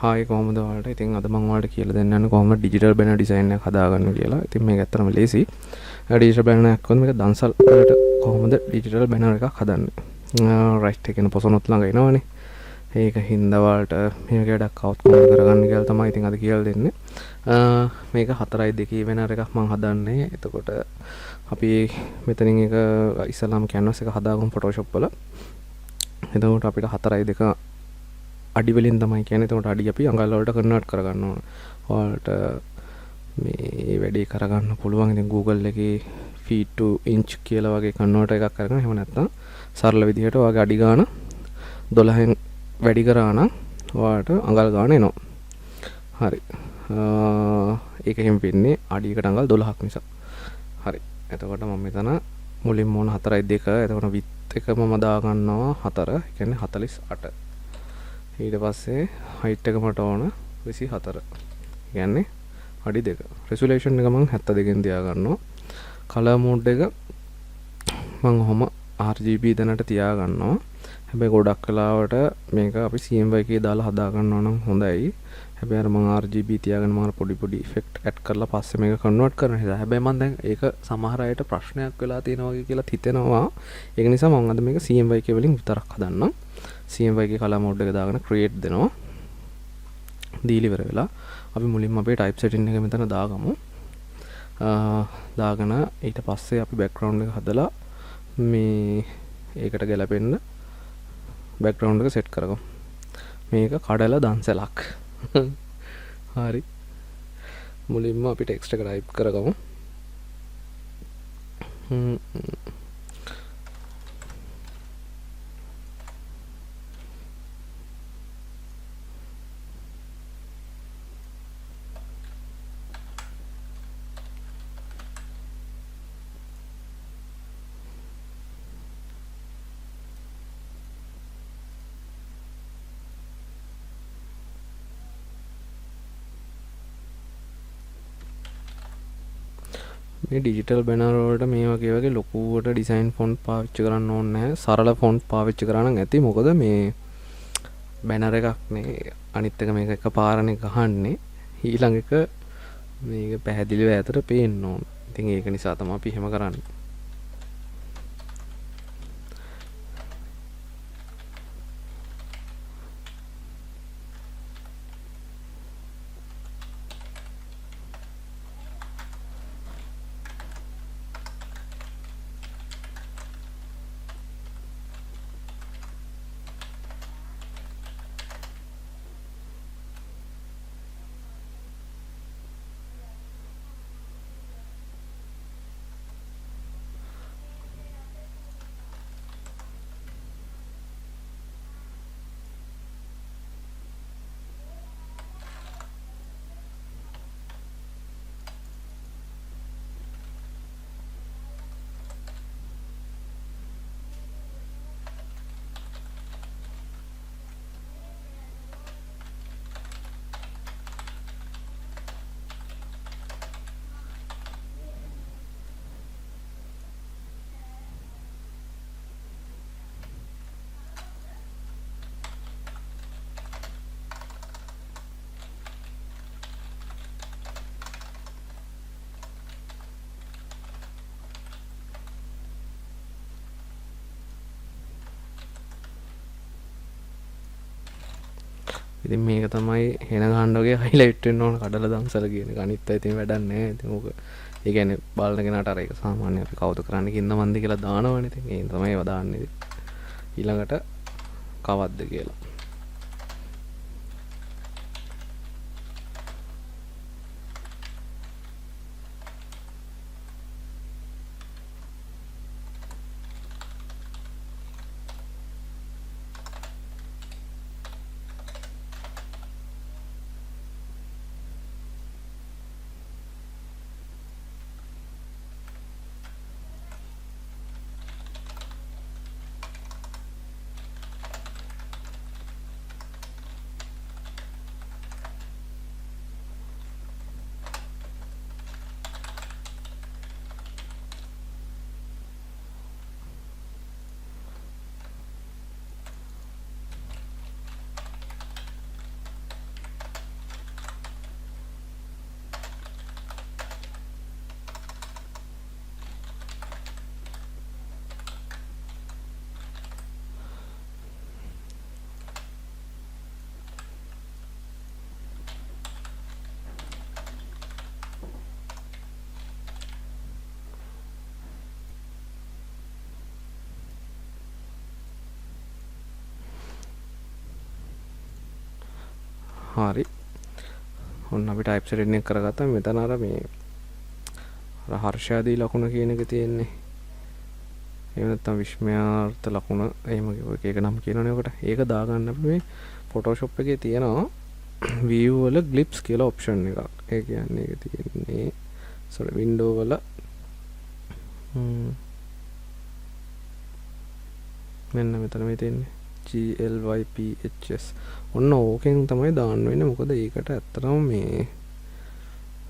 Hi කොහොමද ඔයාලට? ඉතින් අද මම ඔයාලට කියලා දෙන්න යන්නේ කොහොමද ඩිජිටල් බැනර් ඩිසයින් එකක් හදාගන්න කියලා. ඉතින් මේක ඇත්තටම ලේසි. ඩිජිටල් බැනර් එකක් වුණ මේක දන්සල් වලට කොහොමද ඩිජිටල් බැනර් එකක් හදන්නේ? රයිට් එකේන පොසොනොත් ළඟ එනවනේ. ඒක හින්දා ඔයාලට මේක වැඩක් කවුත් කොහොමද කරගන්න කියලා තමයි ඉතින් අද කියලා දෙන්නේ. මේක 4:2 බැනර් එකක් මම හදන්නේ. එතකොට අපි මෙතනින් එක ඉස්සලාම canvas එක හදාගමු Photoshop වල. එතකොට අපිට 4:2 අඩි වලින් තමයි කියන්නේ. එතකොට අඩි අපි අඟල් වලට කන්වර්ට් කරගන්න ඕන. ඔයාලට මේ වැඩේ කරගන්න පුළුවන්. ඉතින් Google එකේ feet to inch කියලා වගේ කන්වර්ටර් එකක් කරගෙන එහෙම නැත්නම් සරල විදිහට ඔයාගේ අඩි ගාන 12න් වැඩි කරා නම් ඔයාලට අඟල් ගාන එනවා. හරි. ඒක එහෙම වෙන්නේ අඩියකට අඟල් 12ක් නිසා. හරි. එතකොට මම මෙතන මුලින්ම ඕන 4:2. එතකොට width එක මම දා ගන්නවා 4. ඒ කියන්නේ 48. ඊට පස්සේ height එක මට ඕන 24. කියන්නේ අඩි 2. resolution එක මම 72 න් තියා ගන්නවා. color mode එක මම ඔහොම RGB දැනට තියා ගන්නවා. හැබැයි ගොඩක් වෙලාවට මේක අපි CMYK දාලා හදා ගන්නවා නම් හොඳයි. හැබැයි අර මම RGB තියාගෙන මම පොඩි effect add කරලා පස්සේ මේක convert කරන නිසා. හැබැයි මම දැන් ඒක සමහර අයට ප්‍රශ්නයක් වෙලා තියෙනවා වගේ කියලා හිතෙනවා. ඒක නිසා මම අද මේක CMYK වලින් විතරක් හදන්නම්. CMYK color mode එක දාගෙන create දෙනවා. දීලා ඉවර වෙලා අපි මුලින්ම අපේ type setting එක මෙතන දාගමු. දාගෙන ඊට පස්සේ අපි background එක හදලා මේ ඒකට ගැලපෙන්න background එක set කරගමු. මේක කඩලා දන්සලක්. හරි. මුලින්ම අපි text එක type කරගමු. මේ ඩිජිටල් බැනර් වලට මේ වගේ ලොකුවට ඩිසයින් ෆොන්ට් පාවිච්චි කරන්න ඕනේ නැහැ. සරල ෆොන්ට් පාවිච්චි කරා නම් ඇති. මොකද මේ බැනර් එකක් නේ අනිත් එක මේක එකපාරනේ ගහන්නේ. ඊළඟ එක මේක පැහැදිලිව ඈතට පේන්න ඕන. ඉතින් ඒක නිසා තමයි අපි එහෙම කරන්නේ. ඉතින් මේක තමයි හෙන ගහන්න වගේ highlight වෙන්න ඕන කඩලා දම්සල කියන එක. අනිත් අය ඉතින් වැඩක් නැහැ. ඉතින් ඕක ඒ කියන්නේ බලන කෙනාට අර ඒක සාමාන්‍ය අපි කවුද කරන්නේ කින්ද මන්ද කියලා දානවනේ. ඉතින් ඒ තමයි ඒව දාන්නේ. ඊළඟට කවද්ද කියලා. හරි ඔන්න අපි ටයිප් සෙටින් එක කරගත්තා. මෙතන අර මේ හර්ෂාදී ලකුණ කියන එක තියෙන්නේ. එහෙම නැත්නම් විස්මයාර්ථ ලකුණ එහෙම එක නම් කියනවනේ ඔකට. ඒක දාගන්න අපි මේ Photoshop එකේ තියෙනවා view වල glimpse කියලා option එකක්. ඒ කියන්නේ ඒක තියෙන්නේ window වල මෙන්න මෙතන මේ තියෙන්නේ GLYPHS. ඔන්න ඕකෙන් තමයි දාන්න වෙන්නේ. මොකද ඒකට ඇත්තටම මේ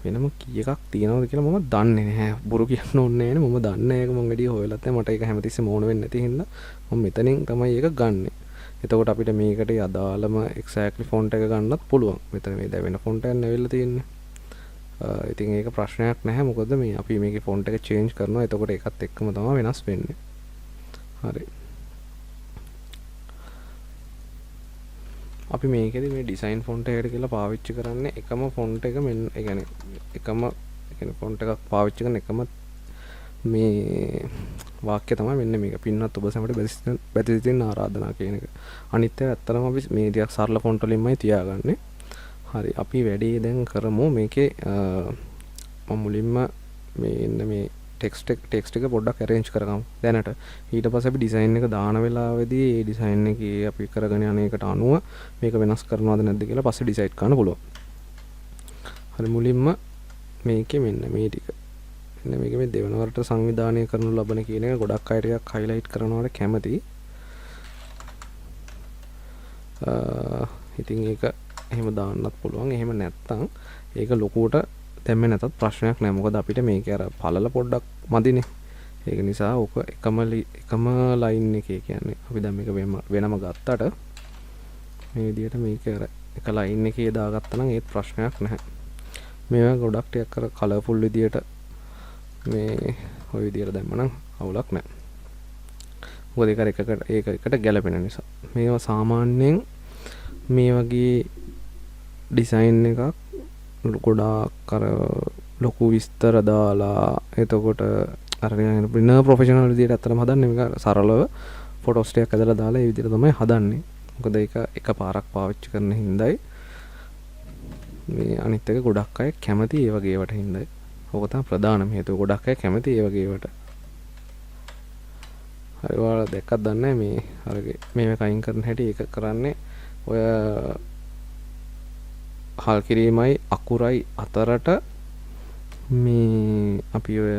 වෙනම කී එකක් තියෙනවද කියලා මම දන්නේ නැහැ. බොරු කියන්න ඕනේ නැහැ නේ. මම දන්නේ නැහැ. ඒක මම වැඩි හොයලත් නැහැ. මට ඒක හැමතිස්සෙම ඕන වෙන්නේ නැති හින්දා මම මෙතනින් තමයි ඒක ගන්නෙ. එතකොට අපිට මේකට අදාළම exactly font එක ගන්නත් පුළුවන්. මෙතන මේ දැන් වෙන font එකක් නැවිලා තියෙන්නේ. ඉතින් ඒක ප්‍රශ්නයක් නැහැ. මොකද මේ අපි මේකේ font එක change කරනවා. එතකොට ඒකත් එක්කම තමයි වෙනස් වෙන්නේ. හරි. අපි මේකෙදි මේ ඩිසයින් ෆොන්ට් එකකට කියලා පාවිච්චි කරන්නේ එකම ෆොන්ට් එක මෙන්න ඒ කියන්නේ එකම ෆොන්ට් එකක් පාවිච්චි කරන එකම මේ වාක්‍ය තමයි මෙන්න මේක. පින්නත් ඔබ සැමට බැතිසිතින් ආරාධනා කියන එක. අනිත් ඒවා ඇත්තටම අපි මේ ටිකක් සරල ෆොන්ට් වලින්මයි තියාගන්නේ. හරි අපි වැඩේ දැන් කරමු. මේකේ මම මුලින්ම මේ ටෙක්ස්ට් එක පොඩ්ඩක් arrange කරගමු දැනට. ඊට පස්සේ අපි ඩිසයින් එක දාන වෙලාවේදී ඒ ඩිසයින් එකේ අපි කරගෙන යන එකට අනුව මේක වෙනස් කරනවද නැද්ද කියලා පස්සේ ඩිසයිඩ් කරන්න පුළුවන්. හරි මුලින්ම මේකේ මෙන්න මේ ටික. මෙන්න මේක මේ දෙවනවරට සංවිධානය කරනු ලබන කියන එක ගොඩක් අය ටිකක් highlight කරනවට කැමති. ඉතින් ඒක එහෙම දාන්නත් පුළුවන්. එහෙම නැත්තම් ඒක ලොකුවට දැම්මේ නැතත් ප්‍රශ්නයක් නැහැ. මොකද අපිට මේකේ අර පළල පොඩ්ඩක් මදිනේ. ඒක නිසා ඕක එකම ලයින් එකේ කියන්නේ අපි දැන් මේක වෙනම ගත්තට මේ විදිහට මේක අර එක ලයින් එකේ දාගත්තා නම් ඒත් ප්‍රශ්නයක් නැහැ. මේවා ගොඩක් ටිකක් අර කලර්ෆුල් විදිහට මේ ওই විදිහට දැම්මනම් අවුලක් නැහැ. මොකද ඒක එකට ගැලපෙන නිසා. මේවා සාමාන්‍යයෙන් මේ වගේ ඩිසයින් එකක් ගොඩාක් අර ලොකු විස්තර දාලා එතකොට අර වෙන ප්‍රොෆෙෂනල් විදියට අත්තම හදන්නේ. මේක සරලව ෆොටෝස් ටිකක් ඇදලා දාලා ඒ විදිහට තමයි හදන්නේ. මොකද ඒක එකපාරක් පාවිච්චි කරන හින්දායි මේ අනිත් එක ගොඩක් අය කැමති ඒ වගේ ඒවට හින්දායි. ඕක තමයි ප්‍රධානම හේතුව. ගොඩක් අය කැමති ඒ වගේ ඒවට. හරි ඔයාලා දැක්කත් දන්නේ මේ අරගේ මේක අයින් කරන හැටි. ඒක කරන්නේ ඔය හල් කිරීමයි අකුරයි අතරට මේ අපි ඔය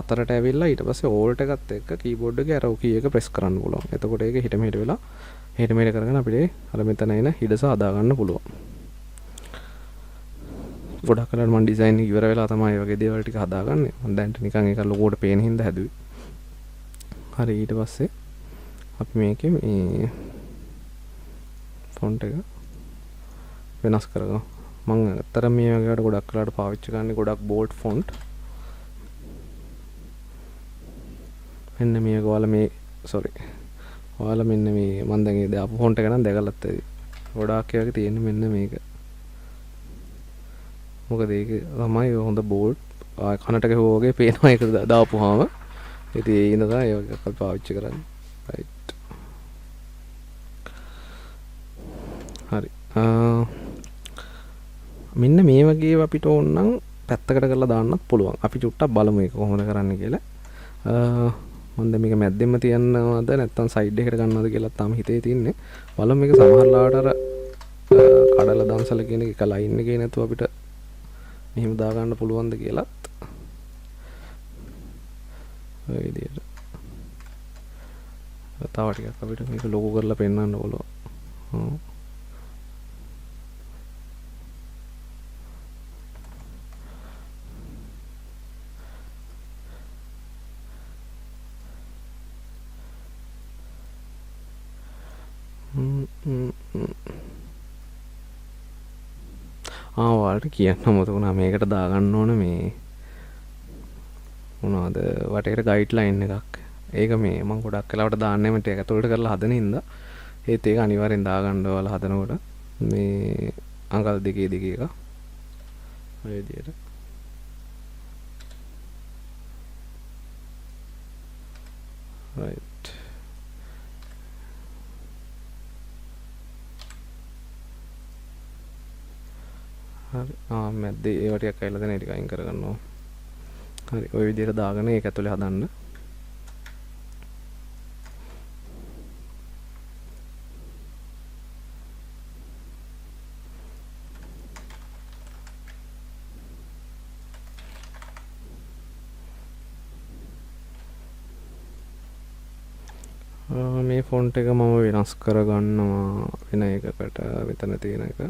අතරට ඇවිල්ලා ඊට පස්සේ ඕල්ට් එකත් එක්ක කීබෝඩ් එකේ arrow key එක press කරන්න පුළුවන්. එතකොට ඒක හිට මෙහෙට වෙලා හිට මෙහෙට කරගෙන අපිට අර මෙතන එන හිඩස හදා ගන්න පුළුවන්. ගොඩක් වෙලාවට මම ඩිසයින් එක ඉවර වෙලා තමයි මේ වගේ දේවල් ටික හදාගන්නේ. මම දැන්ට නිකන් ඒක ලොකෝට පේන හින්දා හැදුවේ. හරි ඊට පස්සේ අපි මේකේ මේ ෆොන්ට් එක වෙනස් කරගමු. මම අතර මේ වගේකට ගොඩක් වෙලාවට පාවිච්චි කරන්නේ ගොඩක් bold font. මෙන්න මේක ඔයාලා මේ ඔයාලා මෙන්න මේ මම දැන් ඒ දාපු ෆොන්ට් එක නම් දැකලත් ඇති. ගොඩාක් ඒවාගේ තියෙන්නේ මෙන්න මේක. මොකද ඒක තමයි හොඳ bold කනට ගැහුවා වගේ පේනවා ඒක දාපුවාම. ඉතින් ඒ ඉඳලා ඒ වගේ එකක් පාවිච්චි කරන්නේ. right. හරි. මෙන්න මේ වගේ අපිට ඕන නම් පැත්තකට කරලා දාන්නත් පුළුවන්. අපි චුට්ටක් බලමු ඒක කොහොමද කරන්න කියලා. මම දැන් මේක මැද්දෙම තියන්නවද නැත්නම් සයිඩ් එකකට ගන්නවද කියලා තාම හිතේ තින්නේ. බලමු මේක සමහරලාට අර කඩලා දන්සල කියන එක ලයින් එකේ නැතුව අපිට මෙහෙම දා ගන්න පුළුවන්ද කියලාත්. ඔය විදියට. තව ටිකක් අපිට මේක ලොකු කරලා පෙන්වන්න පුළුවන්. ඔයාලට කියන්න මතකුණා මේකට දාගන්න ඕන මේ මොනවද වටේට ගයිඩ්ලයින් එකක්. ඒක මේ මම ගොඩක් වෙලාවට දාන්නේ මට ඒක ඇතුළට කරලා හදන හින්දා ඒත් ඒක අනිවාර්යෙන් දාගන්න ඔයාලා හදනකොට මේ අඟල් දෙකේ එක ඔය විදියට. right. හරි මැද්දේ ඒවා ටිකක් ඇවිල්ලා දෙන ටික අයින් කරගන්නවා. හරි ওই විදිහට දාගෙන ඒක ඇතුලේ හදන්න. මේ ෆොන්ට් එක මම වෙනස් කරගන්නවා වෙන එකකට මෙතන තියෙන එක.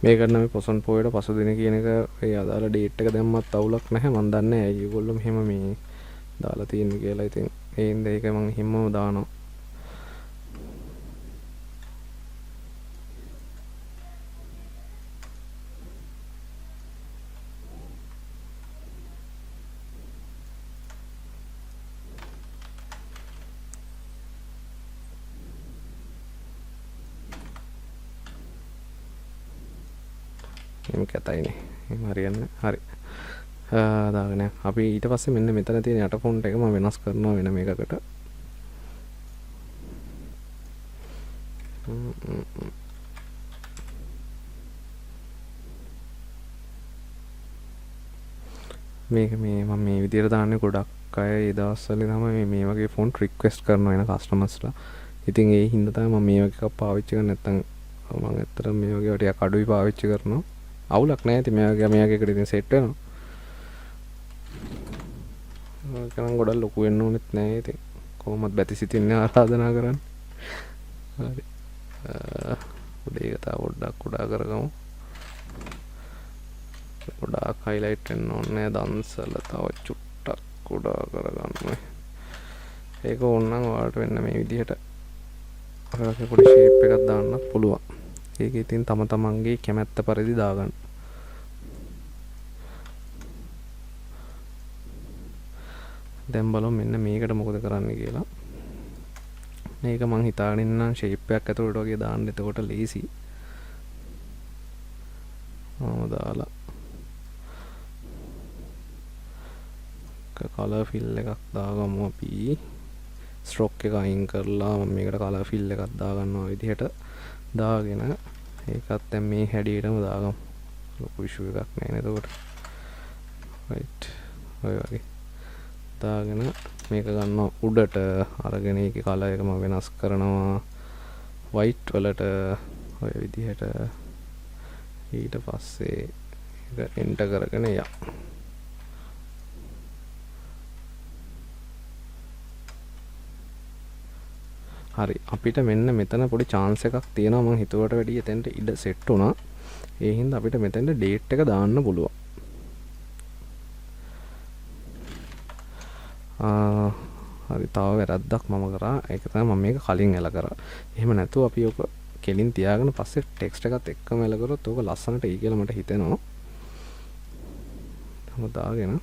මේකට නම් පොසොන් පොයට පසුදින කියන එක ඒ අදාළ ඩේට් එක දැම්මත් අවුලක් නැහැ. මන් දන්නේ ඇයි ඒගොල්ලෝ මෙහෙම මේ දාලා තියෙන්නේ කියලා. ඉතින් ඒ හින්දා ඒක මම හිම්මම දානවා. එහෙම කැතයිනේ. එහෙම හරියන්නේ. හරි. දාගෙන අපි ඊට පස්සේ මෙන්න මෙතන තියෙන යට ෆොන්ට් එක මම වෙනස් කරනවා වෙන මේකකට. මේක මේ මම මේ විදිහට දාන්නේ ගොඩක් අය ඒ දවස්වල තමයි මේ වගේ ෆොන්ට් රික්වෙස්ට් කරනවා එන කස්ටමර්ස්ලා. ඉතින් ඒ හින්දා තමයි මම මේ වගේ එකක් පාවිච්චි කරන්නේ. නැත්තම් මම ඇත්තටම මේ වගේ ටිකක් අඩුයි පාවිච්චි කරනවා. අවුලක් නැහැ. ඉතින් මේ වගේ එකට ඉතින් සෙට් වෙනවා. කනම් ගොඩක් ලොකු වෙන්න ඕනෙත් නැහැ. ඉතින් කොහොමද බැති සිතින්නේ ආරාධනා කරන්නේ. හරි. උඩේ එක තව පොඩ්ඩක් කුඩා කරගමු. ගොඩාක් හයිලයිට් වෙන්න ඕනේ. දන්සල තව චුට්ටක් කුඩා කරගන්න. ඒක ඕනනම් ඔයාලට වෙන්න මේ විදිහට ඔයාලගේ පොඩි ෂේප් එකක් දාන්න පුළුවන්. ඒක ඉතින් තම තමන්ගේ කැමැත්ත පරිදි දාගන්න. දැන් බලමු මෙන්න මේකට මොකද කරන්න කියලා. මේක මං හිතාගෙන ඉන්නම් ෂේප් එකක් ඇතුළට වගේ දාන්න. එතකොට ලේසි. දාලා කලර් ෆිල් එකක් දාගමු අපි. ස්ට්‍රෝක් එක අයින් කරලා මම මේකට කලර් ෆිල් එකක් දාගන්නවා විදිහට දාගෙන ඒකත් දැන් මේ හැඩයටම දාගමු. ලොකු ඉෂුව එකක් නැහැ නේද එතකොට. රයිට්. ඔය වගේ දාගෙන මේක ගන්නවා උඩට අරගෙන ඒකේ කලර් එක මම වෙනස් කරනවා වයිට් වලට ඔය විදිහට. ඊට පස්සේ ඒක එන්ටර් කරගෙන යන්න. හරි අපිට මෙන්න මෙතන පොඩි chance එකක් තියෙනවා. මම හිතුවට වැඩිය එතෙන්ට ඉඩ සෙට් වුණා. ඒ හින්දා අපිට මෙතෙන්ට date එක දාන්න පුළුවන්. හරි තව වැරද්දක් මම කරා. ඒක තමයි මම මේක කලින් එල කරා. එහෙම නැතුව අපි ඔක කෙලින් තියාගෙන පස්සේ ටෙක්ස්ට් එකත් එක්කම එල කරොත් ඔක ලස්සනට එයි කියලා මට හිතෙනවා. තම දාගෙන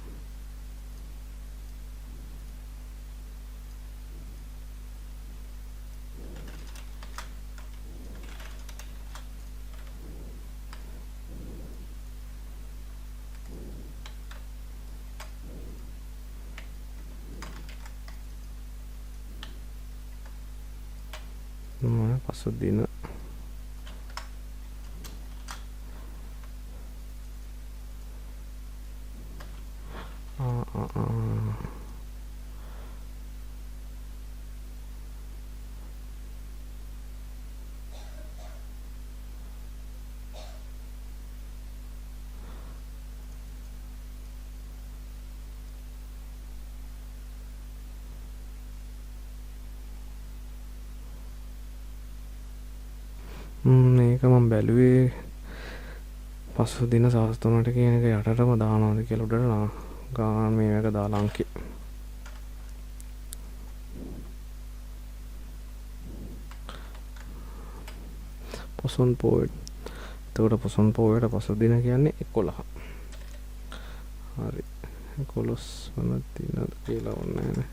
පසුදින මේක මම බැලුවේ පසුදින සවස් 3ට කියන එක යටටම දානවාද කියලා උඩට ගාන මේක දාලා අංකේ පොසොන් පොයිට්. එතකොට පොසොන් පොයිට පසුදින කියන්නේ 11. හරි 11 වන දිනද කියලා ඕනේ නෑනේ.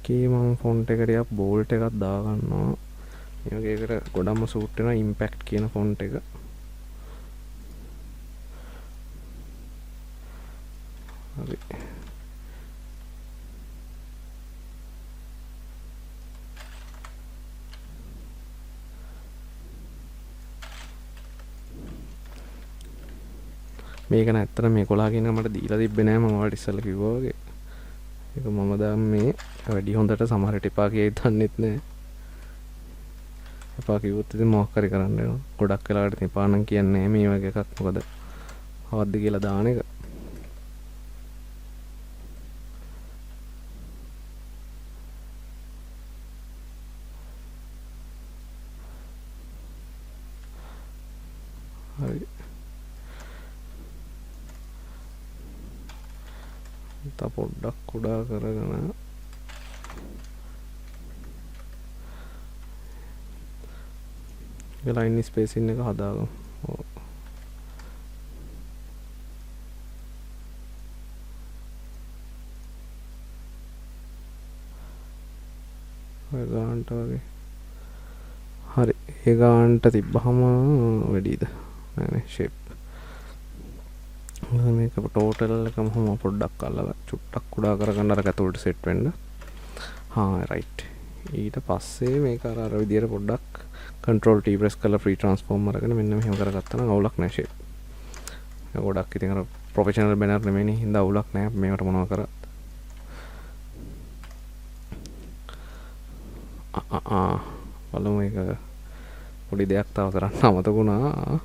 මේකේ මම ෆොන්ට් එක ටිකක් බෝල්ට් එකක් දාගන්නවා. මේ වගේ එකට ගොඩක්ම සූට් වෙනවා ඉම්පැක්ට් කියන ෆොන්ට් එක. හරි. මේක නැත්තර මේ 11 කියන මට දීලා තිබ්බේ නෑ මම ඔයාලට ඉස්සෙල්ලා කිව්වා වගේ. ඒක මම දැන් මේ වැඩි හොඳට සමහර විට එපා කියයි දන්නෙත් නෑ. එපා කිව්වොත් ඉතින් මොකක් හරි කරන්න වෙනවා. ගොඩක් වෙලාවට ඉතින් එපා නම් කියන්නේ නෑ මේ වගේ එකක්. මොකද අවද්ද කියලා දාන එක. හරි. තා පොඩ්ඩක් කුඩා කරගෙන ලයින් ස්පේසින් එක හදාගමු. ඔය ගානට වගේ. හරි. ඒ ගානට තිබ්බහම වැඩිද? නෑනේ ෂේප්. මේක ටෝටල් එකම පොඩ්ඩක් අල්ලලා චුට්ටක් කුඩා කරගන්න අර ඇතුළට සෙට් වෙන්න. රයිට්. ඊට පස්සේ මේක අර විදියට පොඩ්ඩක් control T press කරලා free transform අරගෙන මෙන්න මෙහෙම කරගත්තා නම් අවුලක් නැහැ shape. ඒක ගොඩක් ඉතින් අර professional banner නෙමෙයිනේ හින්දා අවුලක් නැහැ මේකට මොනවා කරත්. බලමු මේක පොඩි දෙයක් තව කරන්න අමතක වුණා.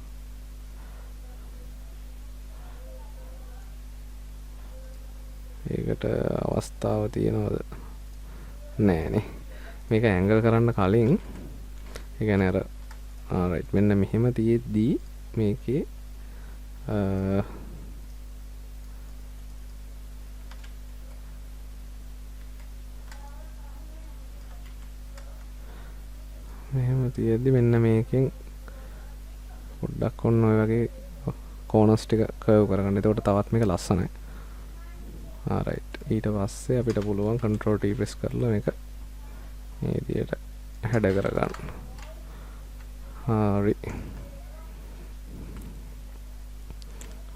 ඒකට අවස්ථාව තියෙනවද? නෑනේ. මේක ඇන්ගල් කරන්න කලින් ඒ කියන්නේ අර රයිට් මෙන්න මෙහෙම තියෙද්දි මේකේ මෙහෙම තියෙද්දි මෙන්න මේකෙන් පොඩ්ඩක් ඔන්න ඔය වගේ කෝනස් ටික කර්ව් කරගන්න. එතකොට තවත් මේක ලස්සනයි. රයිට්. ඊට පස්සේ අපිට පුළුවන් control T press කරලා මේක මේ විදියට හැඩ කරගන්න. හරි.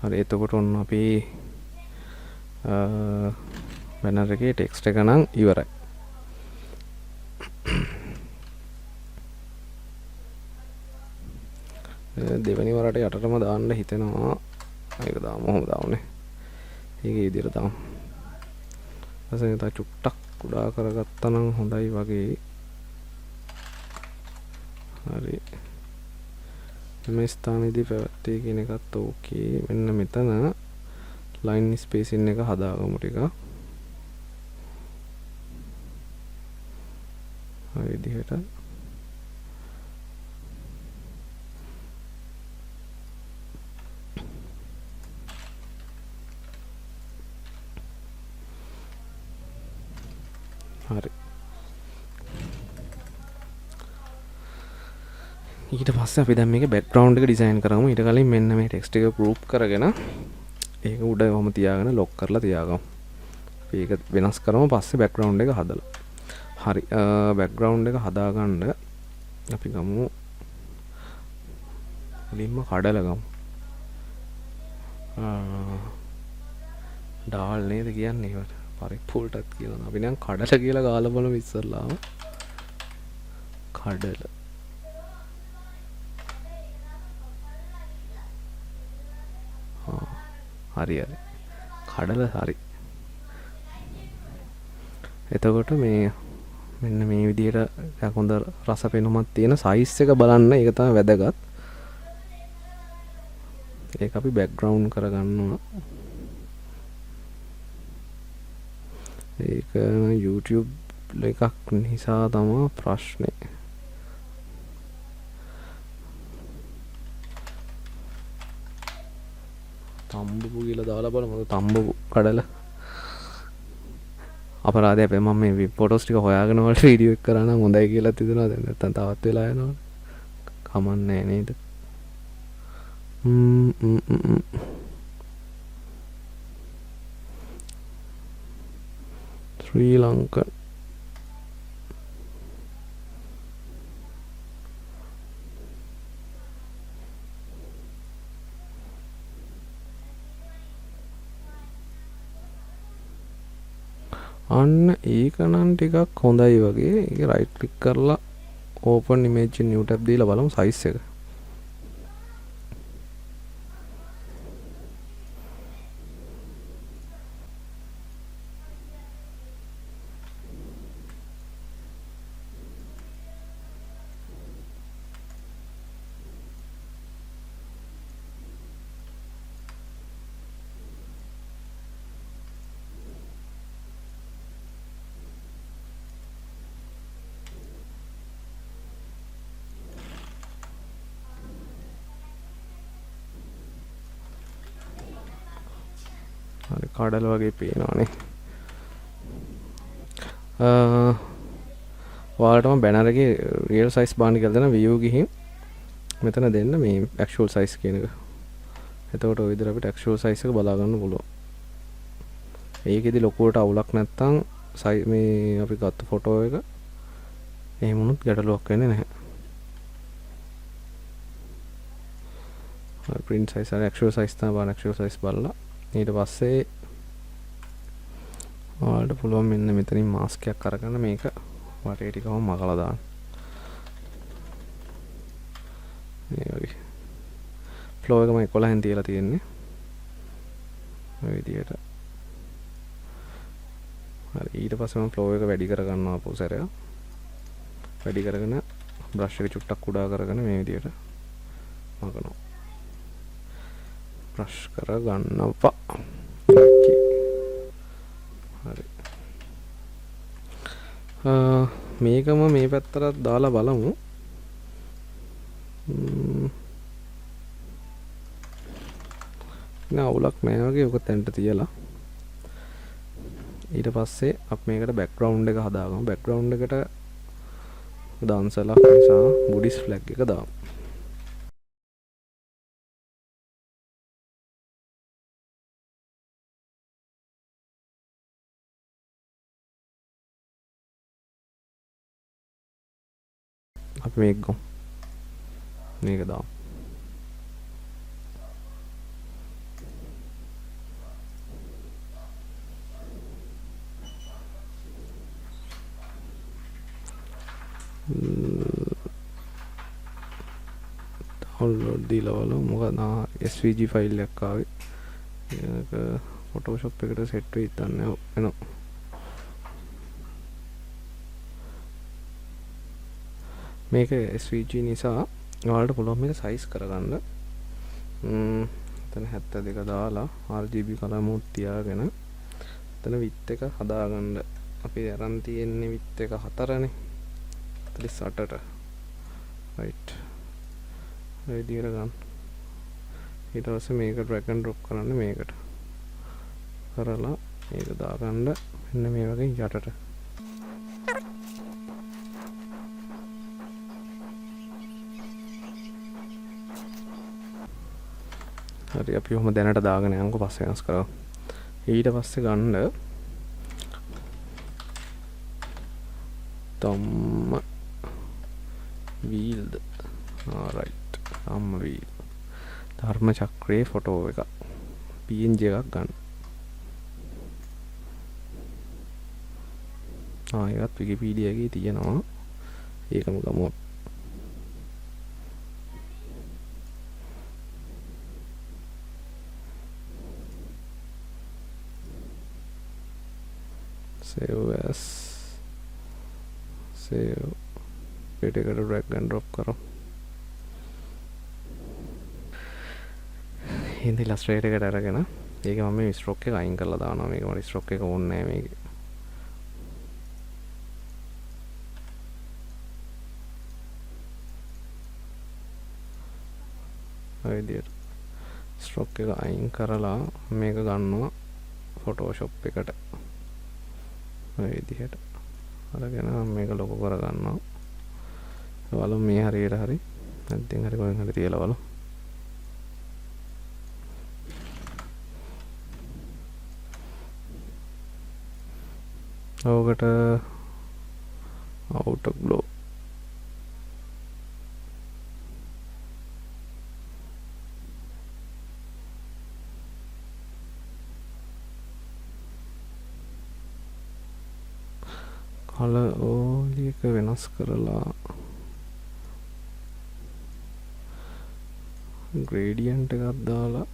හරි එතකොට ඔන්න අපි banner එකේ text එක නම් ඉවරයි. දෙවෙනි වරට යටටම දාන්න හිතෙනවා. ඒක දාමු කොහොමද දාන්නේ? ඒකේ විදියට දාමු. ඊපස්සේ තා චුට්ටක් කුඩා කරගත්තා නම් හොඳයි වගේ. හරි. මේ ස්ථානයේදී පැවැත්තේ කියන එකත් ඕකේ. මෙන්න මෙතන line spacing එක හදාගමු ටික. ඔය විදිහට. හරි. ඊට පස්සේ අපි දැන් මේකේ බෑග්ග්‍රවුන්ඩ් එක ඩිසයින් කරමු. ඊට කලින් මෙන්න මේ ටෙක්ස්ට් එක ගෲප් කරගෙන ඒක උඩ වම තියාගෙන ලොක් කරලා තියාගමු. අපි ඒක වෙනස් කරමු පස්සේ බෑග්ග්‍රවුන්ඩ් එක හදලා. හරි. බෑග්ග්‍රවුන්ඩ් එක හදාගන්න අපි ගමු මුලින්ම කඩලා ගමු. ඩාල් නේද කියන්නේ ඒකට? පරිප්පුල්ටත් කියලා. අපි නම් කඩල කියලා ගාලා බලමු ඉස්සල්ලාම. කඩල. හරි හරි. කඩල හරි. එතකොට මේ මෙන්න මේ විදිහට හොඳ රස පෙනුමක් තියෙන සයිස් එක බලන්න. ඒක තමයි වැදගත්. ඒක අපි බෑග්ග්‍රවුන්ඩ් කරගන්නවා. ඒක YouTube එකක් නිසා තමයි ප්‍රශ්නේ. තම්බපු කියලා දාලා බලමු. තම්බපු කඩල. අපරාධය අපේ මම මේ ෆොටෝස් ටික හොයාගෙන වල වීඩියෝ එක කරා නම් හොඳයි කියලා හිතනවා. දැන් නැත්තම් තවත් වෙලා යනවා. කමන්නේ නේද? ශ්‍රී ලංකන් අන්න ඒක නම් ටිකක් හොඳයි වගේ. ඒක රයිට් ක්ලික් කරලා ඕපන් ඉමේජ් නිව් ටැබ් දීලා බලමු සයිස් එක. හරි කඩල වගේ පේනවානේ. ඔයාලටම බැනර් එකේ රියල් සයිස් බලන්න කියලා දෙන view ගිහින් මෙතන දෙන්න මේ actual size කියන එක. එතකොට ඔය විදිහට අපිට actual size එක බලා ගන්න පුළුවන්. ඒකෙදි ලොකුවට අවුලක් නැත්තම් මේ අපි ගත්ත ෆොටෝ එක එහෙම වුණොත් ගැටලුවක් වෙන්නේ නැහැ. print size and actual size තමයි බලන්න. actual size බලලා ඊට පස්සේ ඔයාලට පුළුවන් මෙන්න මෙතනින් මාස්ක් එකක් අරගෙන මේක වටේ ටිකම මකලා දාන්න. මේ වගේ ෆ්ලෝ එක මම 11න් තියලා තියෙන්නේ. ඔය විදියට. හරි ඊට පස්සේ මම ෆ්ලෝ එක වැඩි කර ගන්නවා අපෝ සැරයක්. වැඩි කරගෙන බ්‍රෂ් එක චුට්ටක් කුඩා කරගෙන මේ විදියට මකනවා. බ්‍රෂ් කර ගන්නවා. හරි. මේකම මේ පැත්තට දාලා බලමු. නෑ අවුලක් නෑ වගේ ඔක තැන්ට තියලා ඊට පස්සේ අපි මේකට බෑග්ග්‍රවුන්ඩ් එක හදාගමු. බෑග්ග්‍රවුන්ඩ් එකට දන්සලක් නිසා බුඩිස් ෆ්ලැග් එක දාමු. අපි මේක ගමු. මේක දාමු. ඩවුන්ලෝඩ් දීලා බලමු මොකද SVG ෆයිල් එකක් ආවේ. ඒක Photoshop එකට සෙට් වෙයි දන්නේ එනවා. මේක SVG නිසා ඔයාලට පුළුවන් මේක සයිස් කරගන්න. එතන 72 දාලා RGB කලර් මෝඩ් තියාගෙන එතන width එක හදාගන්න. අපි අරන් තියෙන්නේ width එක 4නේ. 48ට. right. ඒ විදිහට ගන්න. ඊට පස්සේ මේක drag and drop කරන්න මේකට. කරලා මේක දාගන්න මෙන්න මේ වගේ යටට. හරි අපි ඔහොම දැනට දාගෙන යනකො පස්සේ වෙනස් කරමු. ඊට පස්සේ ගන්න තම්ම වීල්ද right තම්ම වීල් ධර්ම චක්‍රයේ ෆොටෝ එක PNG එකක් ගන්න. ඒකත් විකිපීඩියා එකේ තියෙනවා. ඒකම ගමු. save as save එකට drag and drop करो. हिंदी इलस्ट्रेटर එකට අරගෙන ඒක මම මේ ස්ට්‍රෝක් එක අයින් කරලා දානවා. මේක මට ස්ට්‍රෝක් එක ඕනේ නැහැ මේකේ. ඔය විදියට ස්ට්‍රෝක් එක අයින් කරලා මේක ගන්නවා Photoshop එකට. ඔය විදිහට අරගෙන මේක ලොකු කරගන්නවා. බලමු මේ හරියට හරි නැත්නම් හරි කොහෙන් හරි තියලා බලමු. ඔකට outer glow හල ඕලි එක වෙනස් කරලා ග්‍රේඩියන්ට් එකක් දාලා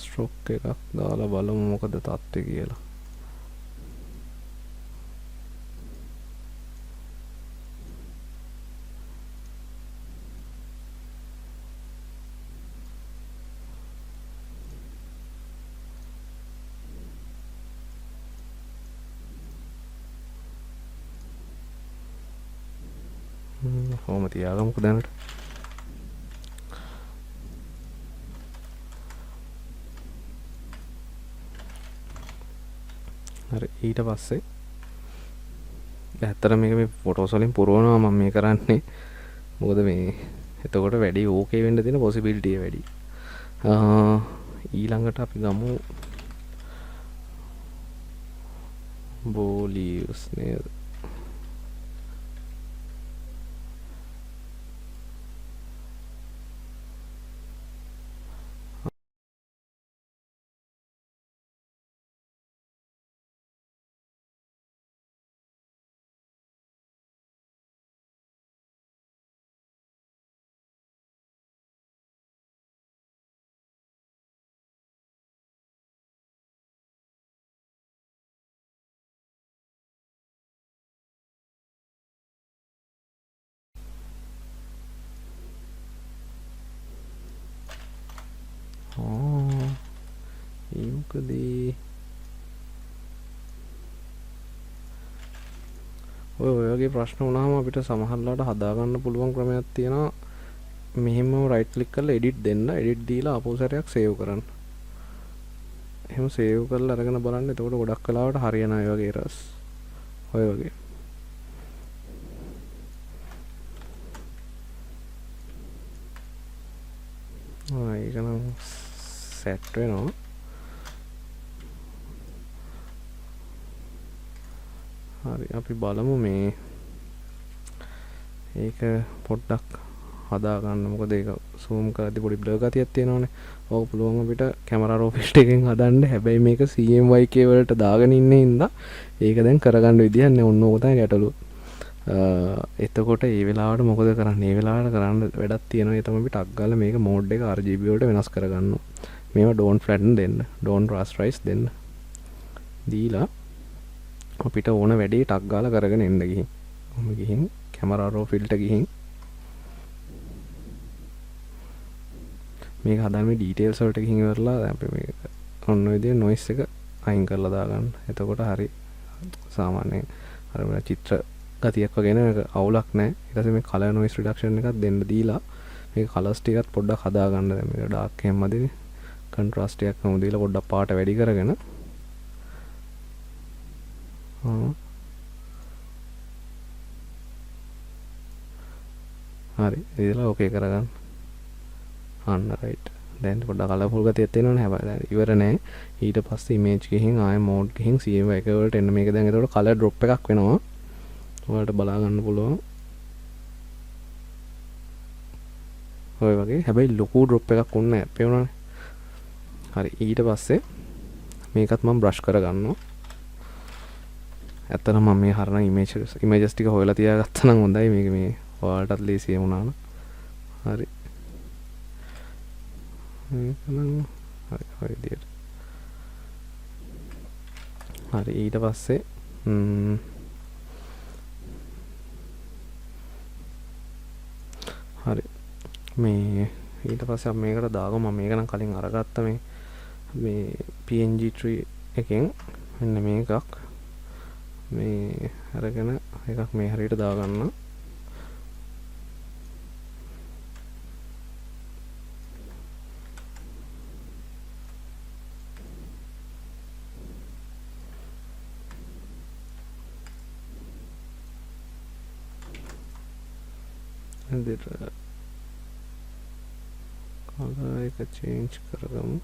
ස්ට්‍රොක් එකක් දාලා බලමු මොකද තත්ත්වය කියලා. කොහොම තියාගමුකෝ දැනට. හරි ඊට පස්සේ ඇත්තට මේක මේ ෆොටෝස් වලින් පුරවනවා මම මේ කරන්නේ. මොකද මේ එතකොට වැඩි ඕකේ වෙන්න තියෙන පොසිබිලිටි වැඩි. ඊළඟට අපි ගමු බෝලියස් නේද? ඒකදී ඔය වගේ ප්‍රශ්න වුණාම අපිට සමහරවිට හදාගන්න පුළුවන් ක්‍රමයක් තියෙනවා. මෙහෙම රයිට් ක්ලික් කරලා එඩිට් දෙන්න. එඩිට් දීලා ආපහු සැරයක් සේව් කරන්න. එහෙම සේව් කරලා අරගෙන බලන්න. එතකොට ගොඩක් වෙලාවට හරියන අය වගේ errors. ඔය වගේ. ඒක නම් සෙට් වෙනවා. හරි අපි බලමු මේ ඒක පොඩ්ඩක් හදාගන්න. මොකද ඒක zoom කරද්දි පොඩි blur ගතියක් තියෙනවනේ. ඕක පුළුවන් අපිට කැමරා රෝ ෆිල්ටර් එකෙන් හදන්න. හැබැයි මේක CMYK වලට දාගෙන ඉන්නේ හින්දා ඒක දැන් කරගන්න විදියක් නෑ. ඔන්න ඕක තමයි ගැටලුව. එතකොට ඒ වෙලාවට මොකද කරන්නේ? ඒ වෙලාවට කරන්න වැඩක් තියෙනවා. ඒ තමයි අපි ටක් ගාලා මේක මෝඩ් එක RGB වලට වෙනස් කරගන්නවා. මේවා don't flatten දෙන්න. don't rasterize දෙන්න. දීලා අපිට ඕන වැඩේ ටක් ගාලා කරගෙන එන්න ගිහින්. කොහොම ගිහින් කැමරා රෝ ෆිල්ටර් ගිහින් මේක හදන්න මේ ඩීටේල්ස් වලට ගිහින් ඉවරලා අපි මේක ඔන්න ඔය විදිහේ නොයිස් එක අයින් කරලා දාගන්න. එතකොට හරි සාමාන්‍යයෙන් අර මේ චිත්‍ර ගතියක් වගේ නේද අවුලක් නැහැ. ඊට පස්සේ මේ කලර් නොයිස් රිඩක්ෂන් එකක් දෙන්න දීලා මේක කලර්ස් ටිකත් පොඩ්ඩක් හදා ගන්න. දැන් මේක ඩාර්ක් එහෙම මදිනේ. කන්ට්‍රාස්ට් එකක් නම දීලා පොඩ්ඩක් පාට වැඩි කරගෙන හරි ඉතින්ලා ඕකේ කරගන්න. අන්න රයිට්. දැන් පොඩ්ඩක් කලර්ෆුල් ගතියක් තියෙනවනේ. හැබැයි දැන් ඉවර නෑ. ඊට පස්සේ ඉමේජ් ගිහින් ආයෙ මෝඩ් ගිහින් CMYK එක වලට එන්න. මේක දැන් එතකොට කලර් ඩ්‍රොප් එකක් වෙනවා. ඔයාලට බලා ගන්න පුළුවන්. ඔය වගේ. හැබැයි ලොකු ඩ්‍රොප් එකක් උන්නේ නැහැ. පේනවනේ. හරි ඊට පස්සේ මේකත් මම බ්‍රෂ් කරගන්නවා. ඇත්තටම මම මේ හරන ඉමේජස් ටික හොයලා තියාගත්තා නම් හොඳයි. මේක මේ ඔයාලටත් ලේසිය වුණා නම්. හරි. හරි ඔය විදියට. හරි ඊට පස්සේ හරි මේ ඊට පස්සේ අපි මේකට දාගමු. මම මේක නම් කලින් අරගත්ත මේ PNG tree එකෙන් මෙන්න මේකක් මේ අරගෙන එකක් මේ හරියට දාගන්න. කලර් එක චේන්ජ් කරගමු.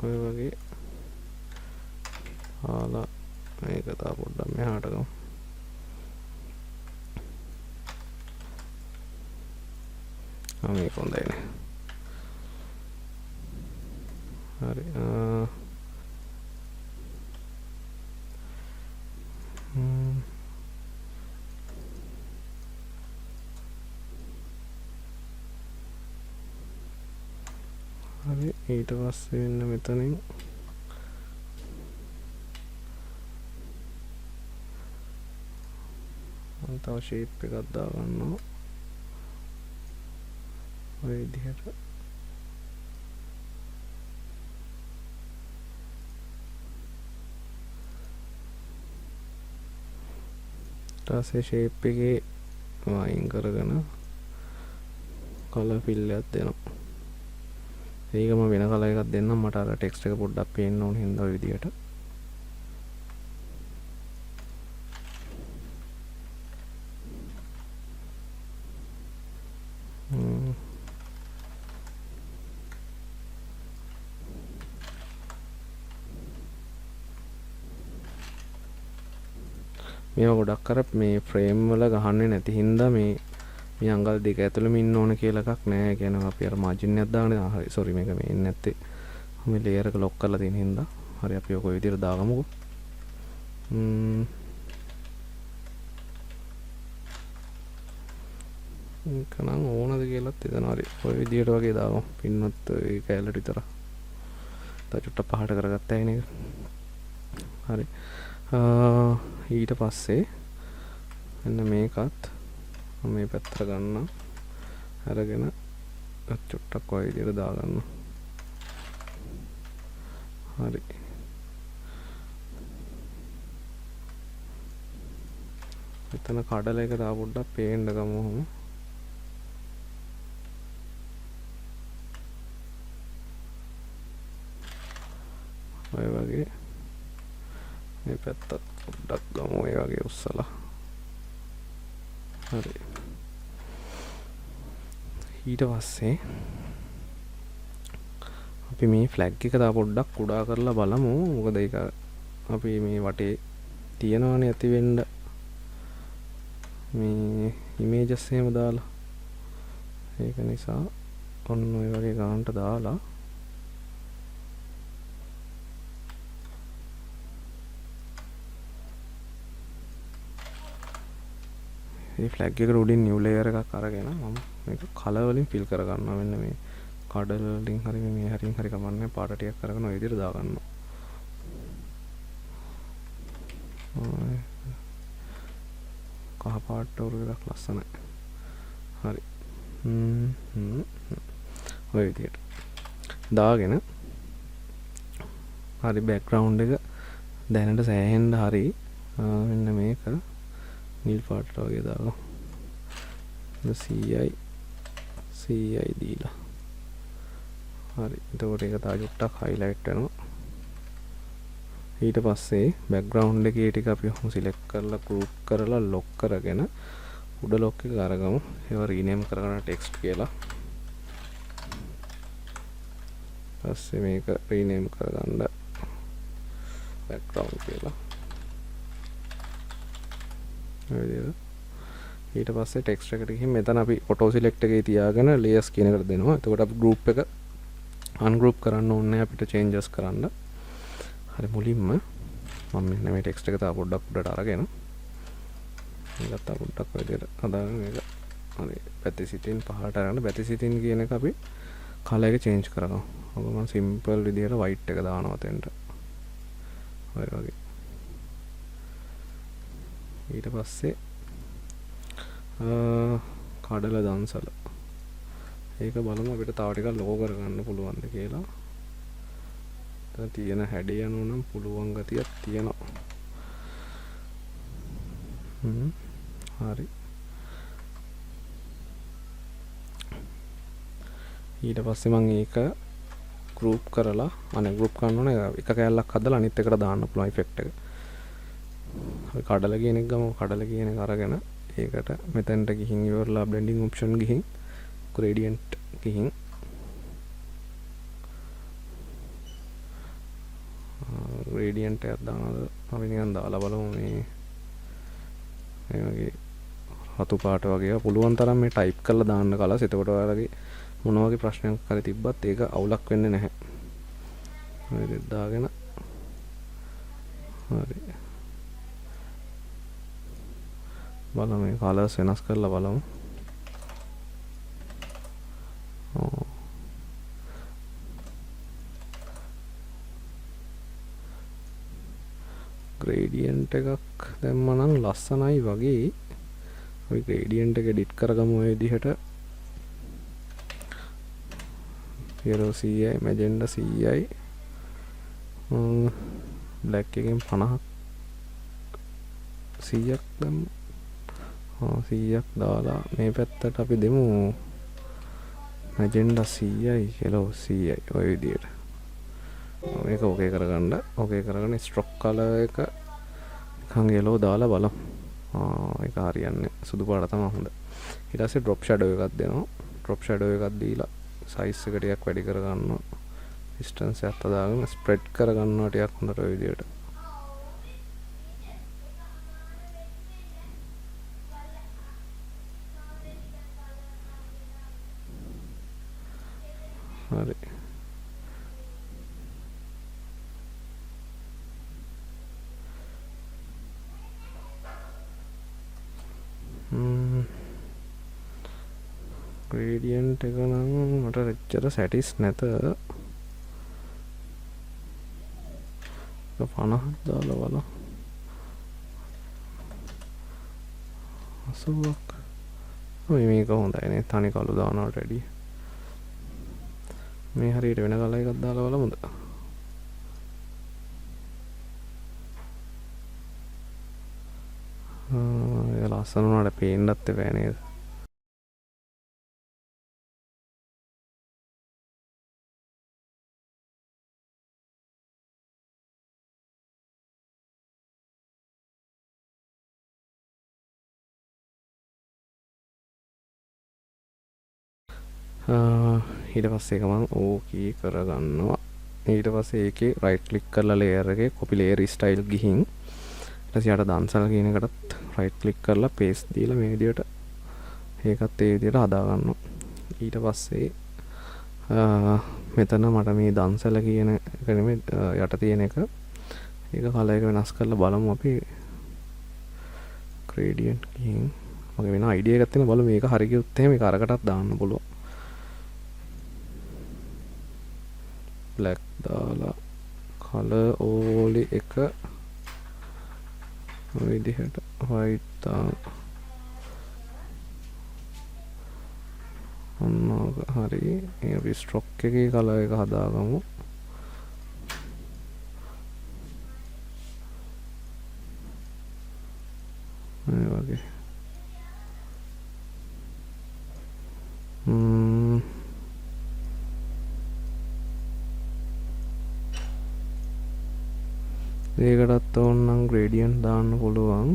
ඔය වගේ ආලා මේක තා පොඩ්ඩක් මෙහාට ගමු. මේක හොඳයිනේ. හරි හරි ඊට පස්සේ වෙන්න මෙතනින් තව ෂේප් එකක් දාගන්නවා ඔය විදිහට ඊටසේ ෂේප් එකේ වයින් කරගෙන කලර් ෆිල් එකක් දෙනවා ඒකම වෙන කලර් එකක් දෙන්නම් මට අර ටෙක්ස්ට් එක පොඩ්ඩක් පේන්න ඕන හින්දා ඔය විදිහට මේවා ගොඩක් අර මේ ෆ්‍රේම් වල ගහන්නේ නැති හින්දා මේ අංගල් දෙක ඇතුළෙම ඉන්න ඕන කියලා එකක් නැහැ. ඒ කියන්නේ අපි අර මාජින් එකක් දාගෙන හරි සෝරි මේක මේ ඉන්නේ නැත්තේ. මේ ලේයර් එක ලොක් කරලා තියෙන හින්දා. හරි අපි ඔක ඔය විදිහට දාගමුකෝ. කනම් ඕනද කියලාත් හිතනවා. හරි ඔය විදිහට වගේ දාගමු. පින්නත් ඒ කැලට විතර. තව චුට්ටක් පහට කරගත්තා නේ. හරි. ඊට පස්සේ මෙන්න මේකත් මේ පැත්තට ගන්න අරගෙන චුට්ටක් ඔය විදිහට දාගන්න. හරි. මෙතන කඩල එක තා පොඩ්ඩක් පේන්න ගමු. ඔය වගේ මේ පැත්තත් පොඩ්ඩක් ගමු ඔය වගේ උස්සලා. හරි. ඊට පස්සේ අපි මේ ෆ්ලැග් එක තා පොඩ්ඩක් කුඩා කරලා බලමු. මොකද ඒක අපි මේ වටේ තියනවනේ ඇති වෙන්න මේ ඉමේජස් එහෙම දාලා. ඒක නිසා ඔන්න ඔය වගේ ගන්නට දාලා මේ ෆ්ලැග් එකට උඩින් නිව් ලේයර් එකක් අරගෙන මම මේක කලර් වලින් ෆිල් කර ගන්නවා. මෙන්න මේ කඩල වලින් හරි මේ හරින් හරි කමන්නේ පාට ටිකක් අරගෙන ඔය විදිහට දා ගන්නවා. කහ පාට උරු එකක් ලස්සනයි. හරි. ඔය විදිහට දාගෙන හරි බෑග්ග්‍රවුන්ඩ් එක දැනට සෑහෙන්න හරි මෙන්න මේක නිල් පාටට වගේ දාගමු. CI දීලා. හරි. එතකොට ඒක තා චුට්ටක් highlight වෙනවා. ඊට පස්සේ බෑග්ග්‍රවුන්ඩ් එකේ ටික අපි සිලෙක්ට් කරලා group කරලා lock කරගෙන උඩ lock එක අරගමු. ඒව rename කරගන්න text කියලා. පස්සේ මේක rename කරගන්න background කියලා. ඊට පස්සේ ටෙක්ස්ට් එකට ගිහින් මෙතන අපි ඔටෝ සිලෙක්ට් එකේ තියාගෙන ලේයර්ස් කියන එකට දෙනවා. එතකොට අපි group එක අන්ගෲප් කරන්න ඕනේ අපිට changes කරන්න. හරි මුලින්ම මම මෙන්න මේ ටෙක්ස්ට් එක තා පොඩ්ඩක් උඩට අරගෙන මේකත් තා පොඩ්ඩක් ඔය විදිහට හදාගෙන මේක හරි පැතිසිතින් පහළට අරගෙන පැතිසිතින් කියන එක අපි කලර් එක change කරනවා. ඔබ මම simple විදිහට white එක දානවා තෙන්ට. ඔය වගේ. ඊට පස්සේ කඩල දන්සල ඒක බලමු අපිට තව ටිකක් ලොකෝ කරගන්න පුළුවන්ද කියලා. දැන් තියෙන හැඩය යනවා නම් පුළුවන් ගතියක් තියෙනවා. හරි. ඊට පස්සේ මම ඒක group කරලා අනේ group කරන්න ඕනේ එක කැලලක් හදලා අනිත් එකට දාන්න පුළුවන් ඉෆෙක්ට් එක. අපි කඩල කියන එක ගමු. කඩල කියන එක අරගෙන ඒකට මෙතෙන්ට ගිහින් ඉවරලා blending option ගිහින් gradient ගිහින් gradient එකක් දානද අපි නිකන් දාලා බලමු මේ වගේ රතු පාට වගේ පුළුවන් තරම් මේ ටයිප් කරලා දාන්න කලස්. එතකොට ඔයාලගේ මොන වගේ ප්‍රශ්නයක් හරි තිබ්බත් ඒක අවුලක් වෙන්නේ නැහැ. හරි දාගෙන හරි බලමු මේ කලර්ස් වෙනස් කරලා බලමු. ග්‍රේඩියන්ට් එකක් දැම්මනම් ලස්සනයි වගේ. අපි ග්‍රේඩියන්ට් එක එඩිට් කරගමු ඔය විදිහට. yellow 100යි magenta 100යි black එකෙන් 50ක් 100ක් දැම්මු. 100ක් දාලා මේ පැත්තට අපි දෙමු magenta 100යි yellow 100යි ඔය විදිහට. මේක ඕකේ කරගන්න. ඕකේ කරගෙන stroke color එක නිකන් yellow දාලා බලමු. ඒක හරියන්නේ සුදු පාට තමයි හොඳ. ඊට පස්සේ drop shadow එකක් දෙනවා. drop shadow එකක් දීලා size එක ටිකක් වැඩි කරගන්නවා. distance එකත් දාගෙන spread කරගන්නවා ටිකක් හොඳට ඔය විදිහට. හරි. gradient එක නම් මට එච්චර සැටිස් නැත. 50ක් දාලා බලන්න. 80ක්. ඔය මේක හොඳයි නේ. තනි කළු දානවට වැඩිය. මේ හරියට වෙන කලර් එකක් දාලා බලමුද? ඒ ලස්සන උනාට පේන්නත් එපා නේද? ඊට පස්සේ එක මම ඕකේ කරගන්නවා. ඊට පස්සේ ඒකේ right click කරලා layer එකේ copy layer style ගිහින් ඊට පස්සේ යට දන්සල් කියන එකටත් right click කරලා paste දීලා මේ විදිහට ඒකත් ඒ විදිහට හදා ගන්නවා. ඊට පස්සේ මෙතන මට මේ දන්සල කියන එක නෙමෙයි යට තියෙන එක ඒක කලර් එක වෙනස් කරලා බලමු අපි gradient ගිහින් මගේ වෙන idea එකක් තියෙන බලමු මේක හරි ගියොත් එහෙම මේක අරකටත් දාන්න පුළුවන්. black දාලා color ඕලි එක ඔය විදිහට white දාන ඔන්න හරි. මේ අපි stroke එකේ color එක හදාගමු. මේ වගේ ඒකටත් ඕනනම් gradient දාන්න පුළුවන්.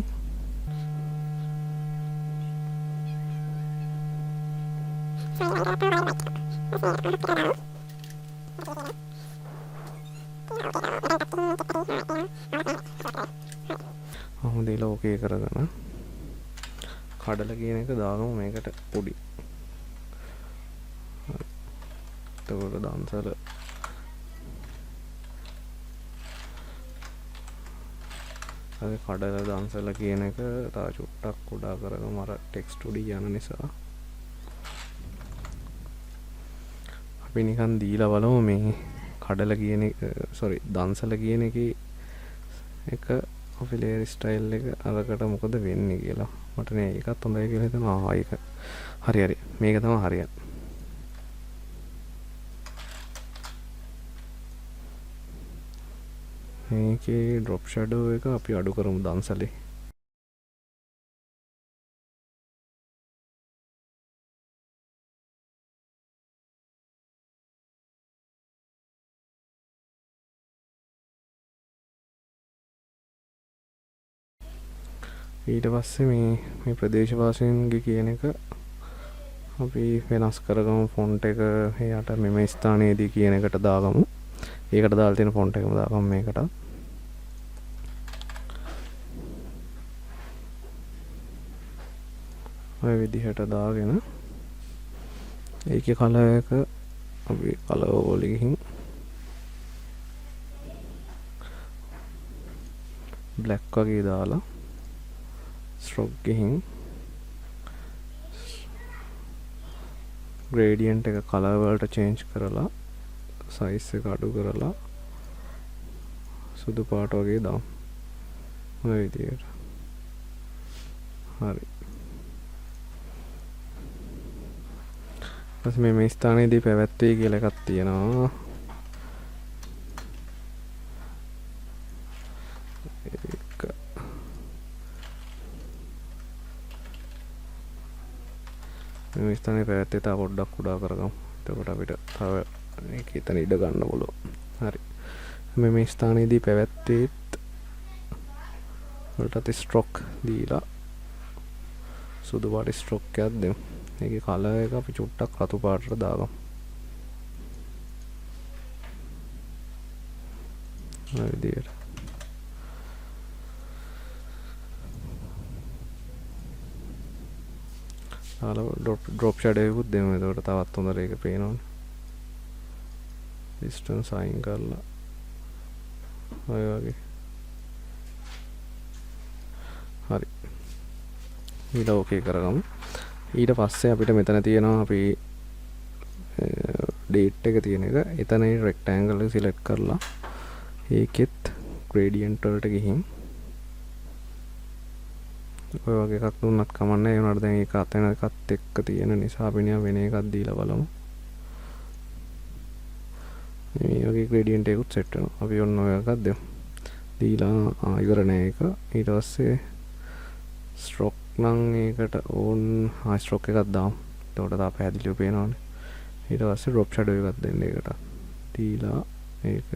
දීලා ඕකේ කරගෙන කඩල කියන එක දාගමු මේකට පොඩි. එතකොට දන්සල අර කඩල දන්සල කියන එක තා චුට්ටක් කුඩා කරගමු අර ටෙක්ස්ට් උඩින් යන නිසා. අපි නිකන් දීලා බලමු මේ කඩල කියන එක දන්සල කියන එකේ එක අපි layer style එක අරකට මොකද වෙන්නේ කියලා. මට නේ ඒකත් හොඳයි කියලා හිතෙනවා. ඒක හරි මේක තමයි හරියන්නේ. මේකේ drop shadow එක අපි අඩු කරමු දන්සලේ. ඊට පස්සේ මේ ප්‍රදේශවාසීන්ගේ කියන එක අපි වෙනස් කරගමු. ෆොන්ට් එක එයාට මෙම ස්ථානයේදී කියන එකට දාගමු. ඒකට දාලා තියෙන ෆොන්ට් එකම දාගමු මේකට. ඔය විදිහට දාගෙන ඒකේ කලර් එක අපි කලර් වලින් ගිහින් black වගේ දාලා stroke ගිහින් gradient එක color වලට change කරලා size එක අඩු කරලා සුදු පාට වගේ දාමු. ඔය විදියට. හරි. ඊපස්සේ මේ ස්ථානයේදී පැවැත්වේ කියලා එකක් තියෙනවා. මේ ස්ථානයේ පැවැත්වේ තව පොඩ්ඩක් කුඩා කරගමු. එතකොට අපිට තව මේක එතන ඉඩ ගන්න පුළුවන්. හරි. මේ ස්ථානයේදී පැවැත්වේත් වලට ස්ට්‍රෝක් දීලා සුදු පාට ස්ට්‍රෝක් එකක් දෙමු. මේකේ කලර් එක අපි චුට්ටක් රතු පාටට දාගමු. ඔය විදියට. ඩ්‍රොප් ෂැඩෝ එකකුත් දෙමු. එතකොට තවත් හොඳට ඒක පේනවනේ. ඩිස්ටන්ස් අයින් කරලා ඔය වගේ. හරි. ඊට ඕකේ කරගමු. ඊට පස්සේ අපිට මෙතන තියෙනවා අපි ඩේට් එක තියෙන එක. එතන රෙක්ටැන්ගල් එක සිලෙක්ට් කරලා ඒකෙත් ග්‍රේඩියන්ට් වලට ගිහින් ඔය වගේ එකක් දුන්නත් කමක් නැහැ. ඒ වුණාට දැන් ඒක අතන එකත් එක්ක තියෙන නිසා අපි නිකන් වෙන එකක් දීලා බලමු. මේ වගේ ග්‍රේඩියන්ට් එකකුත් සෙට් වෙනවා. අපි ඔන්න ඔය එකක් දෙමු. දීලා ඉවර නෑ ඒක. ඊට පස්සේ ස්ට්‍රෝක් නම් ඒකට ඕන් ස්ට්‍රෝක් එකක් දාමු. එතකොට තා පැහැදිලිව පේනවනේ. ඊට පස්සේ ඩ්‍රොප් ෂැඩෝ එකක් දෙන්න ඒකට. දීලා ඒක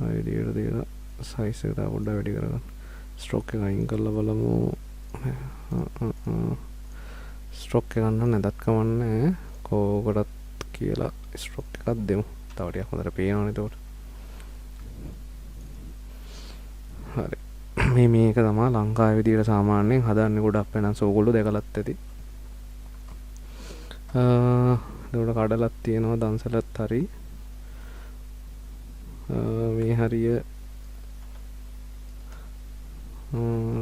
අයිඩියට දීලා සයිස් එක තව පොඩ්ඩක් වැඩි කරගන්න. ස්ට්‍රෝක් එක අයින් කරලා බලමු. ස්ට්‍රෝක් එක ගන්න නැදත් කමන්නේ. කෝකටත් කියලා ස්ට්‍රෝක් එකක් දෙමු. තව ටිකක් හොඳට පේනවනේ එතකොට. හරි. මේක තමයි ලංකාවේ විදියට සාමාන්‍යයෙන් හදන්නේ. ගොඩක් වෙනස් ඕගොල්ලෝ දැකලත් ඇති. එතකොට කඩලක් තියෙනවා දන්සලත් හරි. මේ හරිය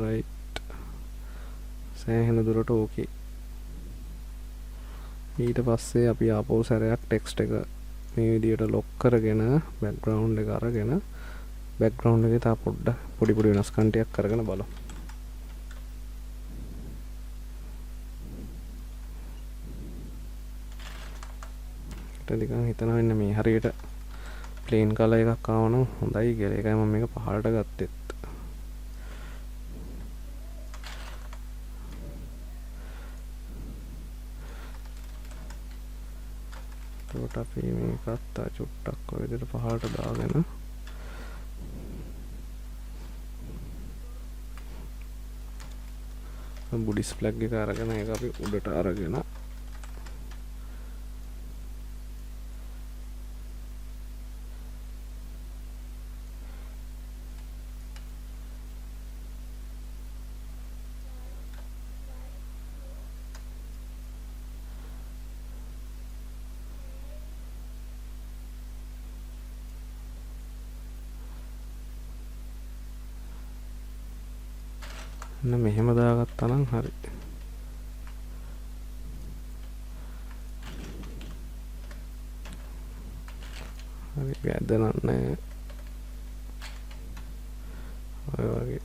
රයිට් සෑහෙන දුරට ඕකේ. ඊට පස්සේ අපි ආපහු සැරයක් ටෙක්ස්ට් එක මේ විදියට ලොක් කරගෙන බෑග්ග්‍රවුන්ඩ් එක අරගෙන බෑග්ග්‍රවුන්ඩ් එකේ තා පොඩ්ඩක් පොඩි වෙනස්කම් ටිකක් කරගෙන බලමු. නිකන් හිතනවා ඉන්න මේ හරියට ප්ලේන් කලර් එකක් ආවනම් හොඳයි කියලා. ඒකයි මම මේක පහළට ගත්තෙත්. එතකොට අපි මේකත් චුට්ටක් ඔය විදිහට පහළට දාගෙන බුඩිස් ෆ්ලැග් එක අරගෙන ඒක අපි උඩට අරගෙන මෙහෙම දාගත්තා නම් හරි. හරි වැදනන්නේ ඔය වගේ.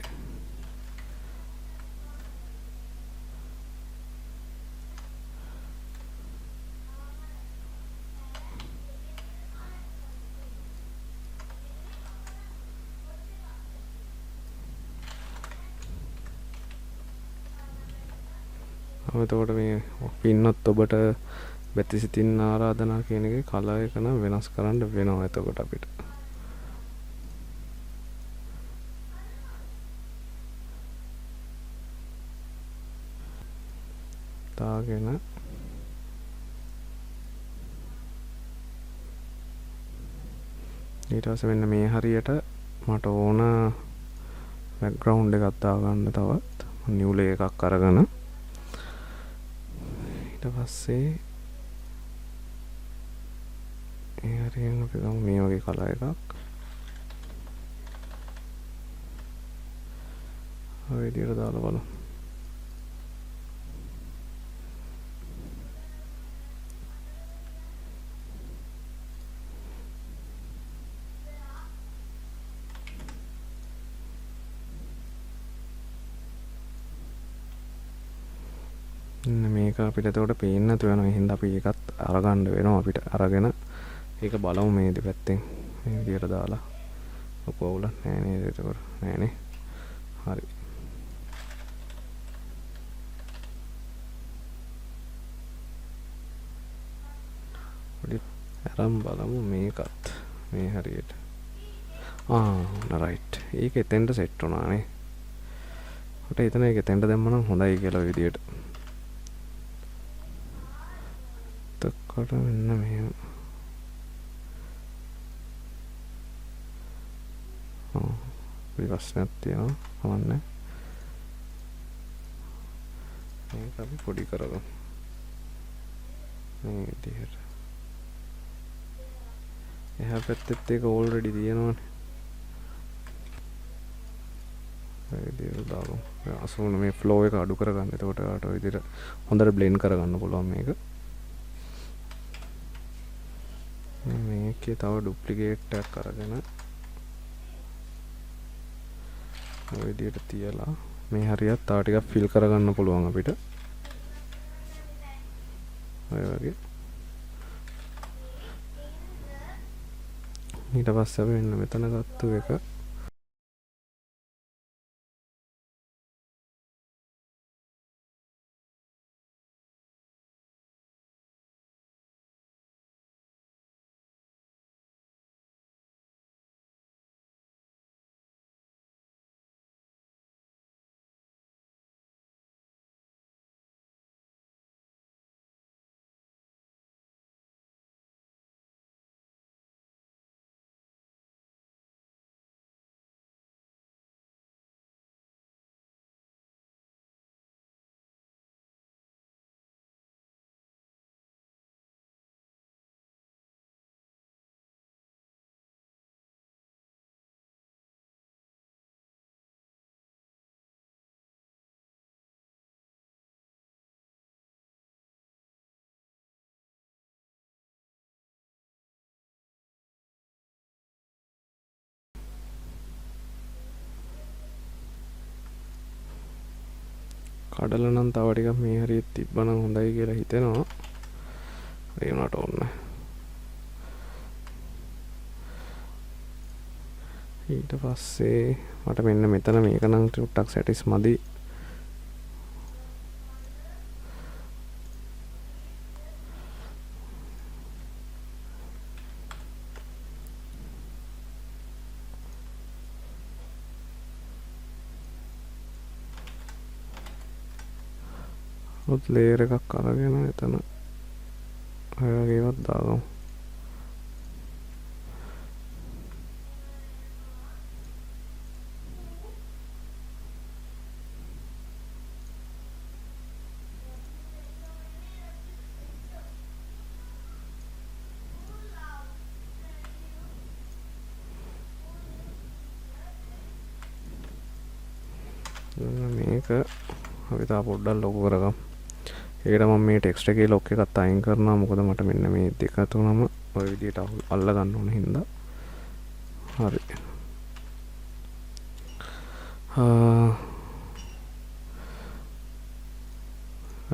එතකොට මේ පින්නොත් ඔබට බැතිසිතින් ආරාධනා කියන එකේ කලර් එක නම් වෙනස් කරන්න වෙනවා. එතකොට අපිට දාගෙන ඊට පස්සේ මෙන්න මේ හරියට මට ඕන බෑග්ග්‍රවුන්ඩ් එකක් දාගන්න තවත් නිව් ලේයර් එකක් අරගෙන ඊට පස්සේ ඒ හරියෙන් අපි ගමු මේ වගේ කලර් එකක්. ඔය විදිහට දාලා බලමු. මේක අපිට එතකොට පේන්නේ නැතු වෙනවා. එහෙනම් අපි ඒකත් අරගන්න වෙනවා. අපිට අරගෙන ඒක බලමු මේ දෙපැත්තෙන් මේ විදියට දාලා. ඔකෝවුල නෑ නේද? එතකොට නෑනේ. හරි. පොඩි අරන් බලමු මේකත් මේ හරියට. රයිට්. ඒක එතෙන්ට සෙට් වුණානේ. මට හිතන ඒක එතෙන්ට දැම්මනම් හොඳයි කියලා විදියට. එතකොට මෙන්න මෙහෙම. ප්‍රශ්නයක් තියෙනවා. කවන්නේ. මේක අපි පොඩි කරගමු. මේ විදියට. එහා පැත්තෙත් ඒක ඕල්රෙඩි තියෙනවානේ. ඒ විදියට දාමු. අසුන මේ ෆ්ලෝ එක අඩු කරගන්න. එතකොට ඔයාලට ඔය විදියට හොඳට බ්ලෙන්ඩ් කරගන්න පුළුවන් මේක. මේකේ තව ඩුප්ලිකේට් එකක් අරගෙන ඔය විදියට තියලා මේ හරියට තව ටිකක් ෆිල් කරගන්න පුළුවන් අපිට. ඔය වගේ. ඊට පස්සේ අපි මෙන්න මෙතන ගත්තු එක කඩලා නම් තව ටිකක් මේ හරියට තිබ්බනම් හොඳයි කියලා හිතෙනවා. ඒ උනට ඕනේ. ඊට පස්සේ මට මෙන්න මෙතන මේක නම් ටිකක් සැටිස් මදි. ඔත් ලේයර් එකක් අරගෙන එතන ඔය වගේවත් දාගමු. මේක අපි තා පොඩ්ඩක් ලොකු කරගමු. ඒකට මම මේ ටෙක්ස්ට් එකේ ලොක් එකත් අයින් කරනවා. මොකද මට මෙන්න මේ දෙක තුනම ඔය විදිහට අල්ල ගන්න ඕන හින්දා. හරි.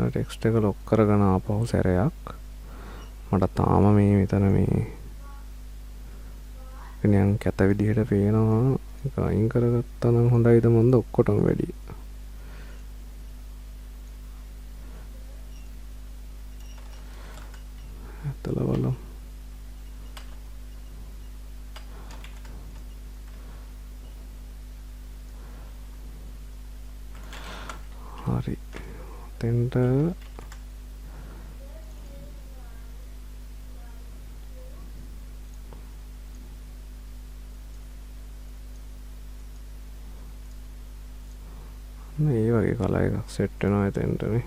ටෙක්ස්ට් එක ලොක් කරගෙන ආපහු සැරයක් මට තාම මේ මෙතන මේ නිකන් කැත විදිහට පේනවා. ඒක අයින් කරගත්තා නම් හොඳයිද මොන්ද ඔක්කොටම වැඩි. ඇත්තල බලමු. හරි. තෙන්ට මේ වගේ කලර් එකක් සෙට් වෙනවා එතෙන්ටනේ.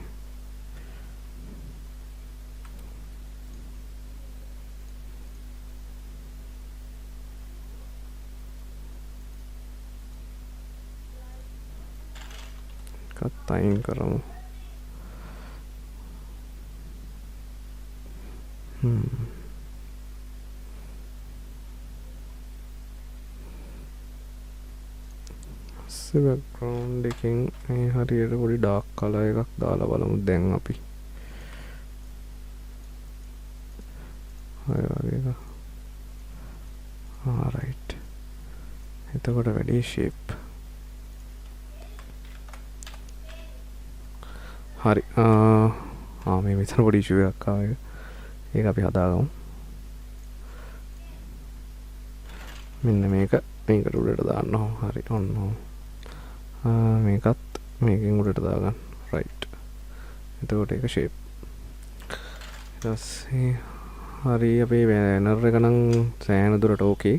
එකත් අයින් කරමු. පස්සේ බෑග්ග්‍රවුන්ඩ් එකෙන් මේ හරියට පොඩි ඩාර්ක් කලර් එකක් දාලා බලමු දැන් අපි. ඔය වගේ එක. රයිට්. එතකොට වැඩි ෂේප්. හරි. මේ මෙතන පොඩි ඉෂුව එකක් ආවා. ඒක අපි හදාගමු. මෙන්න මේකට උඩට දාන්න ඕන. හරි. ඔන්න. මේකත් මේකෙන් උඩට දාගන්න. රයිට්. එතකොට ඒක ෂේප්. ඊට පස්සේ හරි අපේ බෑනර් එක නම් සෑහෙන දුරට ඕකේ.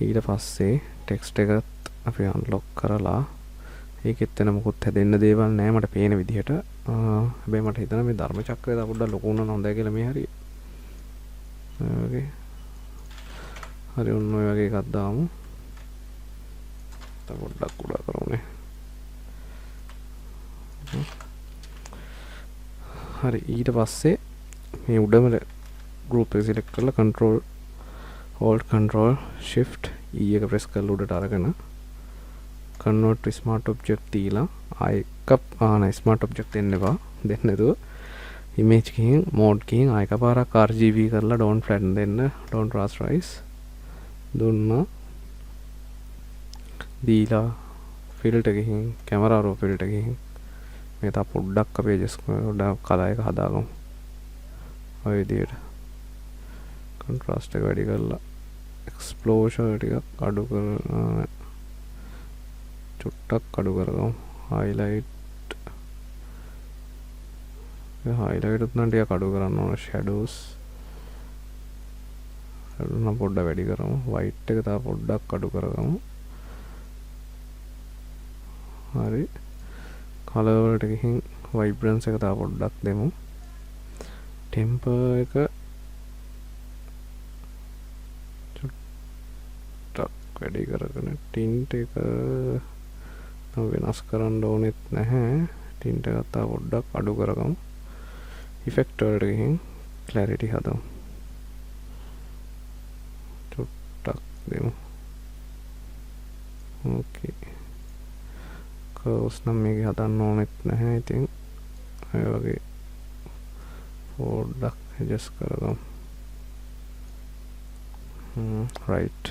ඊට පස්සේ ටෙක්ස්ට් එකත් අපි අන්ලොක් කරලා ඒකෙත් වෙන මොකුත් හැදෙන්න දේවල් නැහැ මට පේන විදිහට. හැබැයි මට හිතෙනවා මේ ධර්ම චක්‍රය තව පොඩ්ඩක් ලොකු වුණා නම් හොඳයි කියලා මේ හරිය. ඔය හරි ඔන්න ඔය වගේ එකක් දාමු. තව පොඩ්ඩක් උඩ කරමුනේ. හරි ඊට පස්සේ මේ උඩම group එක select කරලා control alt control shift E එක press කරලා උඩට අරගෙන convert to smart object තියලා smart object දෙන්න එපා. දෙන්න නැතුව image එකකින් mode එකකින් එකපාරක් RGB කරලා don't flatten දෙන්න. don't rasterize දුන්නා. දීලා filter එකකින් camera raw filter එකකින් මේ තා පොඩ්ඩක් අපේ just පොඩ්ඩක් කලර් එක හදාගමු. ඔය විදියට contrast එක වැඩි කරලා exposure ටිකක් අඩු කරලා චුට්ටක් අඩු කරගමු. highlight උත් නම් ටිකක් අඩු කරන්න ඕන. shadows නම් පොඩ්ඩක් වැඩි කරමු. white එක තව පොඩ්ඩක් අඩු කරගමු. හරි color වලට ගිහින් vibrance එක තව පොඩ්ඩක් දෙමු. temper එක චුට්ටක් වැඩි කරගෙන tint එක වෙනස් කරන්න ඕනෙත් නැහැ. tint එක තව පොඩ්ඩක් අඩු කරගමු. effect වලට ගිහින් clarity හදමු. චුට්ටක් දෙමු. okay curves නම් මේක හදන්න ඕනෙත් නැහැ. ඉතින් ඔය වගේ පොඩ්ඩක් adjust කරගමු. right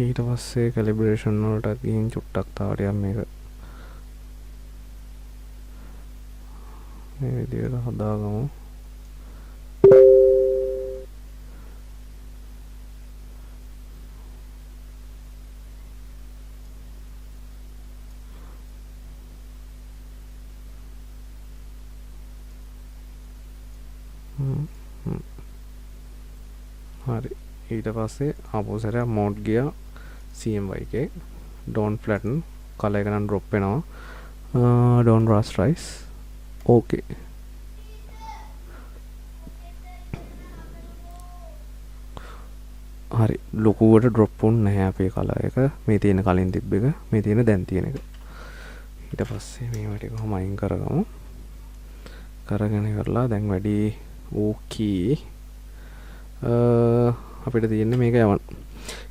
ඊට පස්සේ calibration වලට ගිහින් චුට්ටක් තව ටිකක් මේක මේ විදිහට හදාගමු. හරි ඊට පස්සේ ආපහු සැරයක් mode ගියා CMYK don't flatten color එක නම් drop වෙනවා. don't rasterize okay හරි ලොකුවට drop වුන්නේ නැහැ අපේ color එක. මේ තියෙන කලින් තිබ්බ එක මේ තියෙන දැන් තියෙන එක. ඊට පස්සේ මේවා ටික කොහොම අයින් කරගමු. කරගෙන ඉවරලා දැන් වැඩි okay අපිට තියෙන්නේ මේක යවන්න.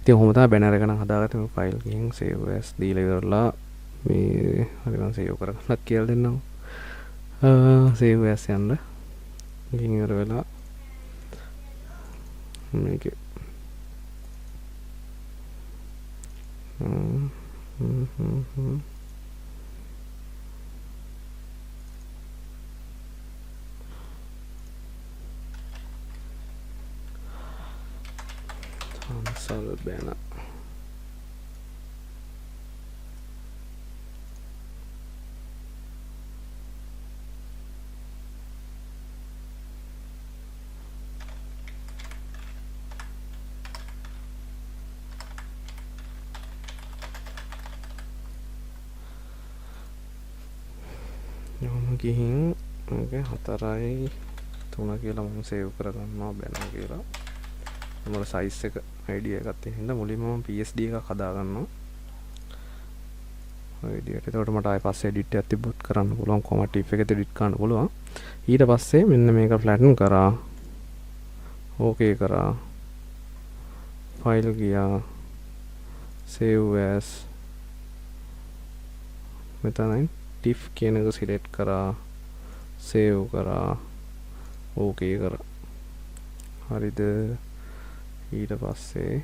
ඉතින් කොහොම තමයි බැනර් එක නම් හදාගත්තේ. මේ ෆයිල් එකකින් save as දීලා ඉවරලා මේ හරි මම save කරගන්නත් කියලා දෙන්නම්. save as යන්න. ඉතින් ඉවර වෙලා මේකේ Ansal banner ගිහින් ඕකේ 4යි 3 කියලා මම සේව් කරගන්නවා බැනර් කියලා. මම සයිස් එක idea එකක් තියෙන හින්දා මුලින්ම මම PSD එකක් හදා ගන්නවා. ඔය විදිහට. එතකොට මට ආයෙ පස්සේ edit එකක් තිබ්බොත් කරන්න පුළුවන්. කොහොමද ටිප් එකෙත් edit කරන්න පුළුවන්. ඊට පස්සේ මෙන්න මේක flatten කරා. okay කරා. file ගියා. save as මෙතනින් TIFF කියන එක සිලෙක්ට් කරා save කරා okay කරා හරිද ඊට පස්සේ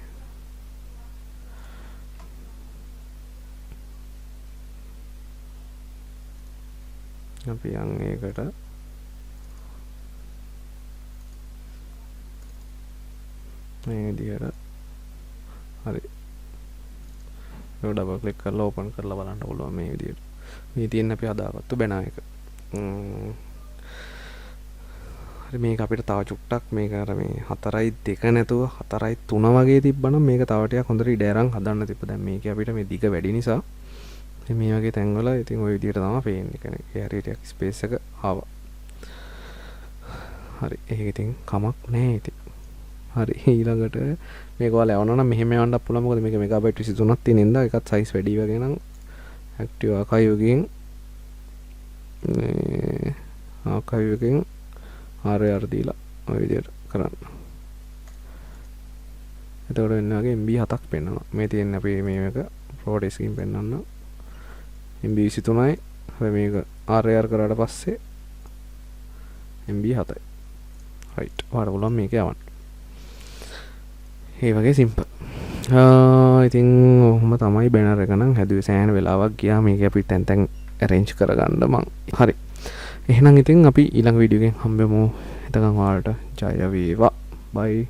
අපි යන් ඒකට මේ විදිහට හරි ඒක ඩබල් ක්ලික් කරලා ඕපන් කරලා බලන්න පුළුවන් මේ විදිහට මේ තියෙන අපි හදාගත්තු බැනර් එක හරි මේක අපිට තව චුට්ටක් මේක අර මේ 4:2 නැතුව 4:3 වගේ තිබ්බනම් මේක තව ටිකක් හොඳට ඉඩ අරන් හදන්න තිබ්බ දැන් මේක අපිට මේ දිග වැඩි නිසා ඉතින් මේ වගේ තැන්වල ඉතින් ওই විදිහට තමයි පේන්නේ කියන්නේ ඒ හරියට ටිකක් ස්පේස් එක ආවා හරි ඒක ඉතින් කමක් නැහැ ඉතින් හරි ඊළඟට මේක ඔයාලා යවනවා නම් මෙහෙම යවන්නත් පුළුවන් මොකද මේක මෙගාබයිට් 23ක් තියෙන ඉඳලා එකත් සයිස් වැඩි වගේ නම් ඇක්ටිව් ආකයිව් එකෙන් මේ ආකයිව් එකෙන් RAR දීලා ඔය විදිහට කරන්න. එතකොට වෙන වගේ MB 7ක් පෙන්වනවා. මේ තියෙන්නේ අපි මේක Pro Desk-කින් පෙන්වන්න. MB 23යි. හැබැයි මේක RAR කරාට පස්සේ MB 7යි. right. ඔයාලට පුළුවන් මේක යවන්න. ඒ වගේ සිම්පල්. ඉතින් ඔහොම තමයි බැනර් එක නම් හැදුවේ සෑහෙන වෙලාවක් ගියා මේක අපි තැන් තැන් arrange කරගන්න මං. හරි. එහෙනම් ඉතින් අපි ඊළඟ වීඩියෝ එකෙන් හම්බෙමු. එතකන් ඔයාලට ජය වේවා. bye.